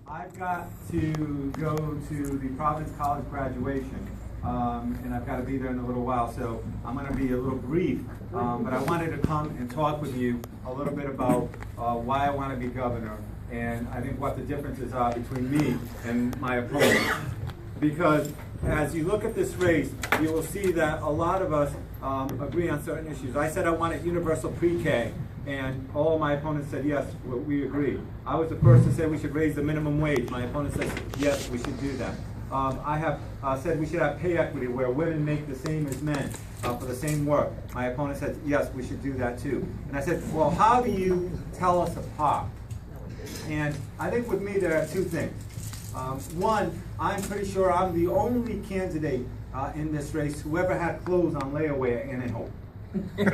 I've got to go to the Providence College graduation, and I've got to be there in a little while, so I'm going to be a little brief, but I wanted to come and talk with you a little bit about why I want to be governor, and I think what the differences are between me and my opponent. Because as you look at this race, you will see that a lot of us agree on certain issues. I said I wanted universal pre-K, and all my opponents said, yes, we agree. I was the first to say we should raise the minimum wage. My opponent says, yes, we should do that. I have said we should have pay equity where women make the same as men for the same work. My opponent said, yes, we should do that too. And I said, well, how do you tell us apart? And I think with me there are two things. One, I'm pretty sure I'm the only candidate in this race who ever had clothes on layaway at Inn and Hope. Look,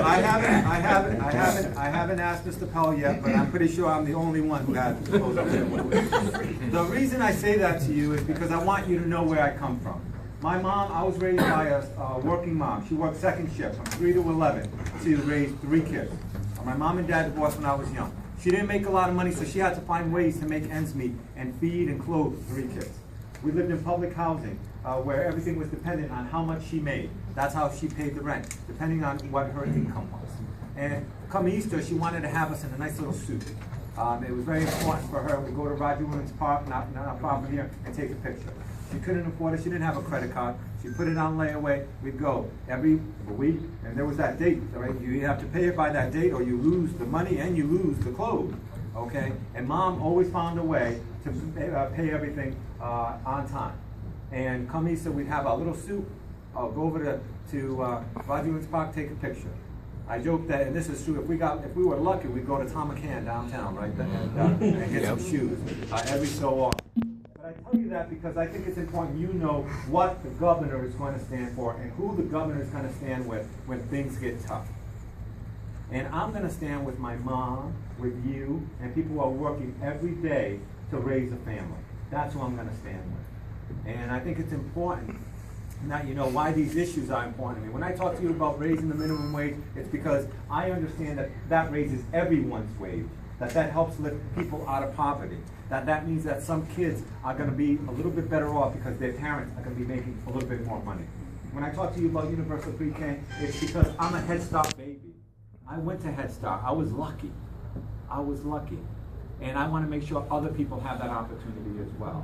I haven't asked Mr. Pell yet, but I'm pretty sure I'm the only one who had clothes on layaway. The reason I say that to you is because I want you to know where I come from. My mom, I was raised by a working mom. She worked second shift from 3 to 11 to raise 3 kids. My mom and dad divorced when I was young. She didn't make a lot of money, so she had to find ways to make ends meet and feed and clothe 3 kids. We lived in public housing where everything was dependent on how much she made. That's how she paid the rent, depending on what her income was. And come Easter, she wanted to have us in a nice little suit. It was very important for her. We'd go to Roger Williams Park, not far from here, and take a picture. She couldn't afford it. She didn't have a credit card. She put it on layaway. We'd go every week, and there was that date, right? You have to pay it by that date, or you lose the money and you lose the clothes, okay? And Mom always found a way to pay everything on time. And come Easter, we'd have our little suit. I'll go over to Roger Williams Park, take a picture. I joke that, and this is true, if we were lucky, we'd go to Tom McCann downtown, right, and get some shoes every so often. But I tell you that because I think it's important you know what the governor is going to stand for and who the governor is going to stand with when things get tough. And I'm going to stand with my mom, with you, and people who are working every day to raise a family. That's who I'm going to stand with. And I think it's important that you know why these issues are important to me. When I talk to you about raising the minimum wage, it's because I understand that that raises everyone's wage, that helps lift people out of poverty, that means that some kids are going to be a little bit better off because their parents are going to be making a little bit more money. When I talk to you about universal pre-K, it's because I'm a Head Start baby. I went to Head Start. I was lucky. And I want to make sure other people have that opportunity as well.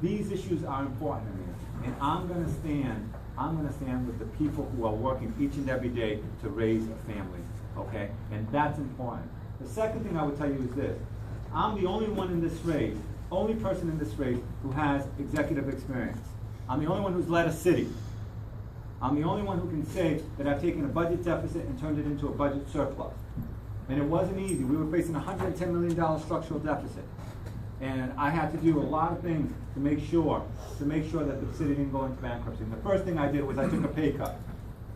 These issues are important to me. And I'm going to stand with the people who are working each and every day to raise a family, okay? And that's important. The second thing I would tell you is this. I'm the only one in this race, only person in this race who has executive experience. I'm the only one who's led a city. I'm the only one who can say that I've taken a budget deficit and turned it into a budget surplus. And it wasn't easy. We were facing a $110 million structural deficit. And I had to do a lot of things to make sure that the city didn't go into bankruptcy. And the first thing I did was I took a pay cut.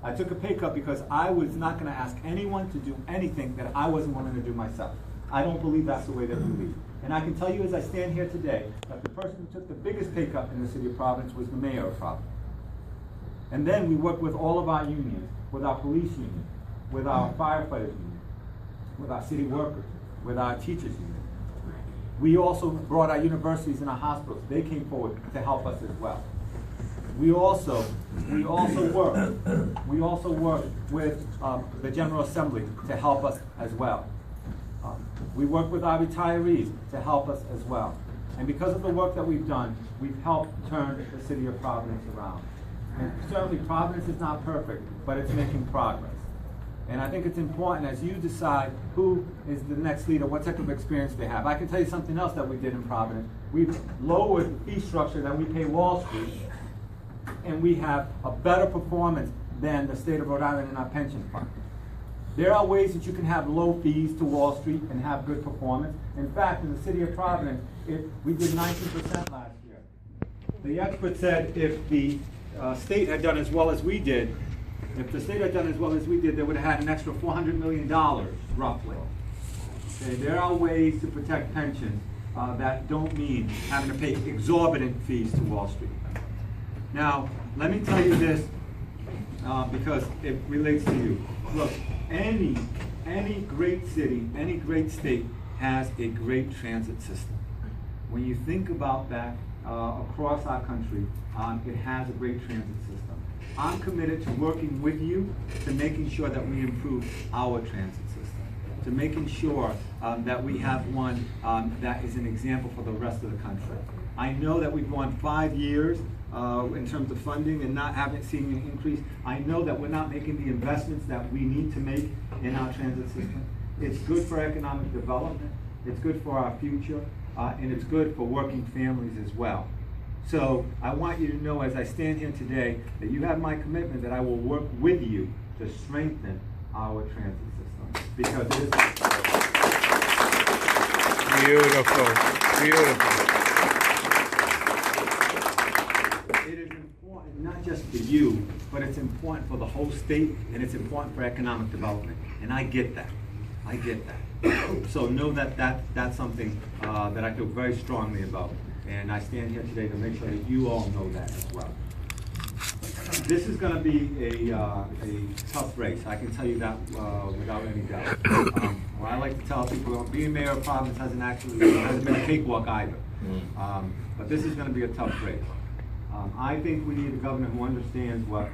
I took a pay cut because I was not going to ask anyone to do anything that I wasn't willing to do myself. I don't believe that's the way that we lead. And I can tell you as I stand here today that the person who took the biggest pay cut in the city of Providence was the mayor of Providence. And then we worked with all of our unions, with our police union, with our firefighters union, with our city workers, with our teachers union. We also brought our universities and our hospitals. They came forward to help us as well. We also work with the General Assembly to help us as well. We work with our retirees to help us as well. And because of the work that we've done, we've helped turn the city of Providence around. And certainly Providence is not perfect, but it's making progress. And I think it's important as you decide who is the next leader, what type of experience they have. I can tell you something else that we did in Providence. We've lowered the fee structure that we pay Wall Street, and we have a better performance than the state of Rhode Island in our pension fund. There are ways that you can have low fees to Wall Street and have good performance. In fact, in the city of Providence, we did 19% last year. The expert said if the state had done as well as we did, they would have had an extra $400 million, roughly. Okay, there are ways to protect pensions that don't mean having to pay exorbitant fees to Wall Street. Now, let me tell you this, because it relates to you. Look, any any great city, any great state has a great transit system. When you think about that across our country, it has a great transit system. I'm committed to working with you to making sure that we improve our transit system, to making sure that we have one that is an example for the rest of the country. I know that we've gone 5 years in terms of funding and haven't seen an increase. I know that we're not making the investments that we need to make in our transit system. It's good for economic development, it's good for our future, and it's good for working families as well. So I want you to know as I stand here today that you have my commitment that I will work with you to strengthen our transit system, because it is beautiful, beautiful. It is important not just for you, but it's important for the whole state, and it's important for economic development. And I get that. I get that. So know that that's something that I feel very strongly about. And I stand here today to make sure that you all know that as well. This is going to be a tough race. I can tell you that without any doubt. Well, I like to tell people, being mayor of Providence hasn't been a cakewalk either. But this is going to be a tough race. I think we need a governor who understands what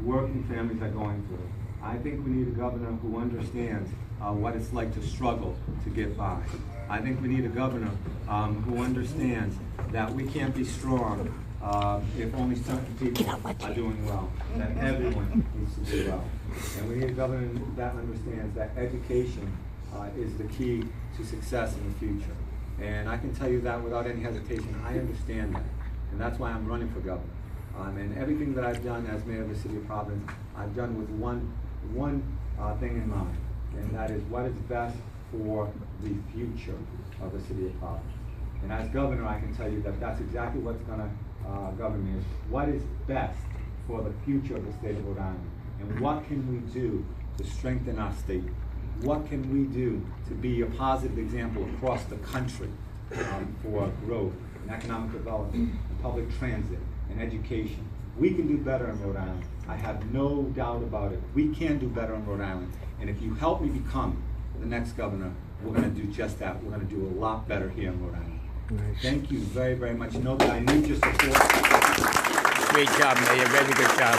working families are going through. I think we need a governor who understands what it's like to struggle to get by. I think we need a governor who understands that we can't be strong if only certain people are doing well, that everyone needs to do well. And we need a governor that understands that education is the key to success in the future. And I can tell you that without any hesitation. I understand that. And that's why I'm running for governor. And everything that I've done as mayor of the city of Providence, I've done with one thing in mind, and that is what is best for the future of the city of Providence. And as governor, I can tell you that that's exactly what's going to govern me, is what is best for the future of the state of Rhode Island, and what can we do to strengthen our state? What can we do to be a positive example across the country for growth and economic development, and public transit, and education? We can do better in Rhode Island. I have no doubt about it. We can do better in Rhode Island. And if you help me become the next governor, we're going to do just that. We're going to do a lot better here in Rhode Island. Nice. Thank you very, very much. Know that I need your support. Great job, Mayor. Very good job.